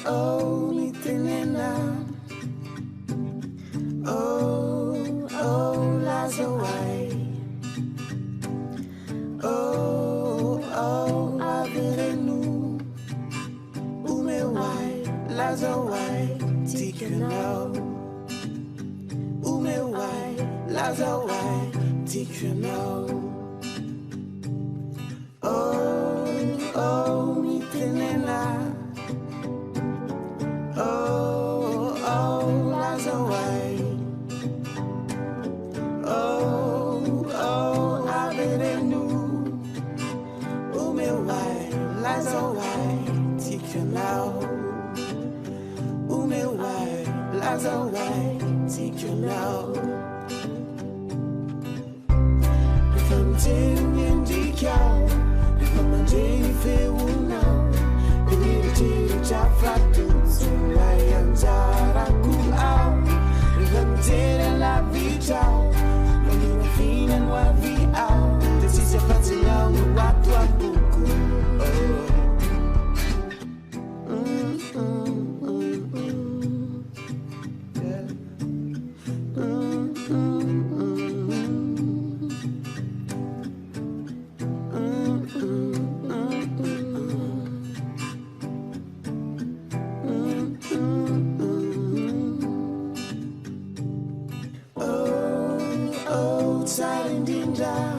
oh, mitenena. Oh, oh, lazawai. Oh, oh, averenu. Umewai, lazawai, tiko. Umewai, lazawai, tiko. Oh, oh, mitenena. Oh, oh, lazawai. Oh, oh, averenu. Umewai, lazawai, tiko. Umewai, lazawai, tiko. If I'm doing the cow, if I'm doing the now, if you do Jafatu, so I am Jaraku out. If I'm doing la vida, when you are feeling what we out, this is a fancy now, what to a book. Silent in dark.